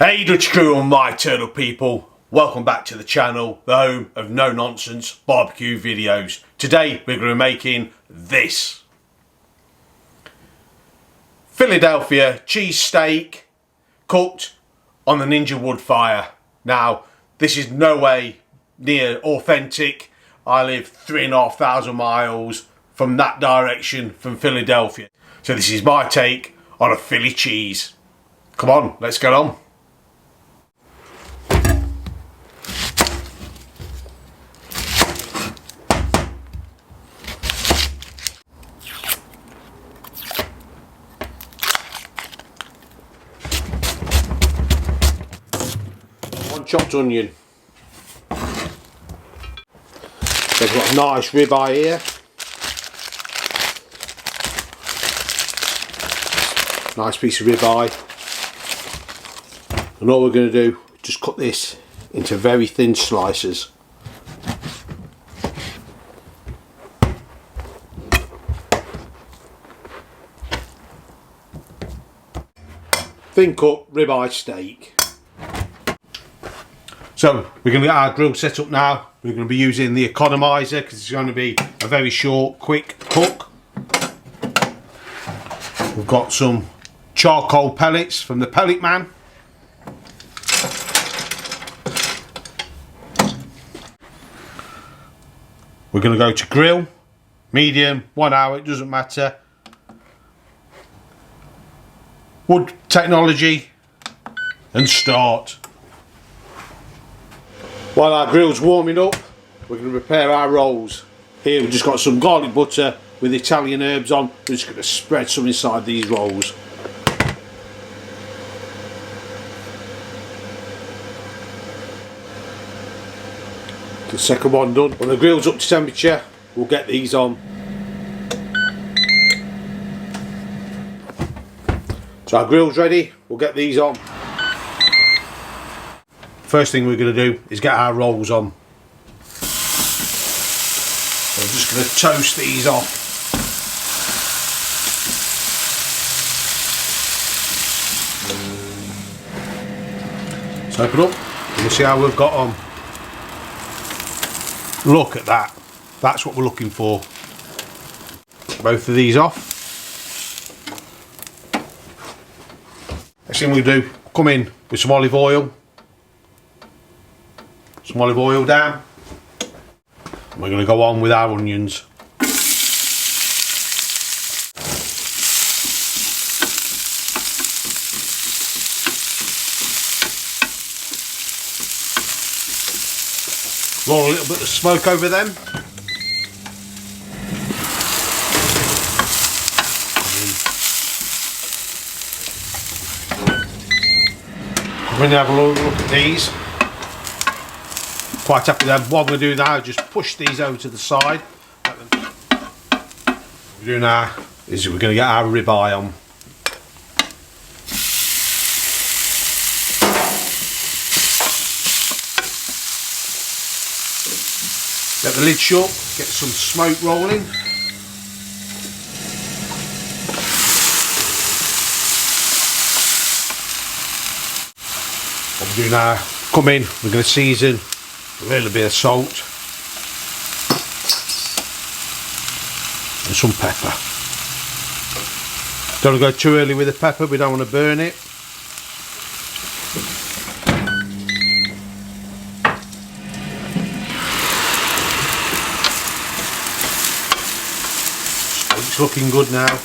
Hey Dutch crew and my turtle people, welcome back to the channel, the home of no nonsense barbecue videos. Today we're going to be making this Philadelphia cheesesteak cooked on the Ninja Woodfire. Now this is no way near authentic. I live 3,500 miles from that direction, from Philadelphia. So this is my take on a Philly cheese. Come on, let's get on. One chopped onion. They've got a nice ribeye here. Nice piece of ribeye. And all we're going to do, just cut this into very thin slices. Thin cut ribeye steak. So we're going to get our grill set up now. We're going to be using the Economiser because it's going to be a very short, quick cook. We've got some charcoal pellets from the Pellet Man. We're going to go to grill, medium, 1 hour, it doesn't matter. Wood technology, and start. While our grill's warming up, we're going to prepare our rolls. Here we've just got some garlic butter with Italian herbs on. We're just going to spread some inside these rolls. The second one done. When the grill's up to temperature, we'll get these on. So our grill's ready, we'll get these on. First thing we're going to do is get our rolls on. So I'm just going to toast these off. So open up and we'll see how we've got on. Look at that. That's what we're looking for. Both of these off. Next thing we do, come in with some olive oil. Some olive oil down. And we're going to go on with our onions. Roll a little bit of smoke over them. When you have a look at these, quite happy with them. What I'm going to do now is just push these over to the side. What we're doing now is we're going to get our ribeye on. Get the lid shut, get some smoke rolling. What we do now, come in, we're going to season a little bit of salt and some pepper. Don't want to go too early with the pepper, we don't want to burn it. It's looking good now.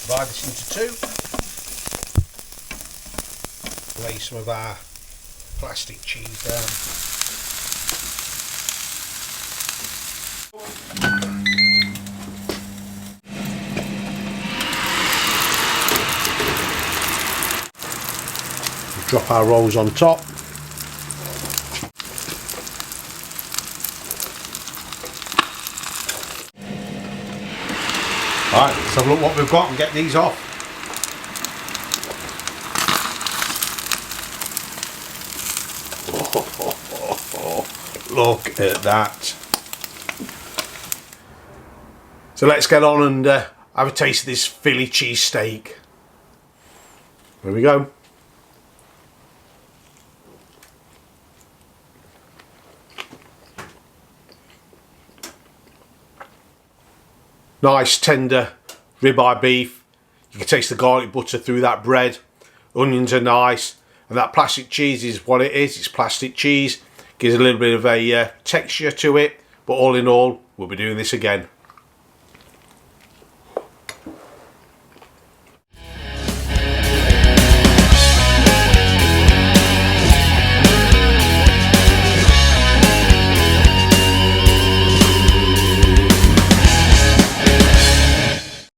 Divide this into two. Lay some of our plastic cheese down. Drop our rolls on top. Alright, let's have a look what we've got and get these off. Look at that. So let's get on and have a taste of this Philly cheesesteak. There we go. Nice tender ribeye beef. You can taste the garlic butter through that bread. Onions are nice, and that plastic cheese is what it is. It's plastic cheese. Gives a little bit of a texture to it, but all in all, we'll be doing this again.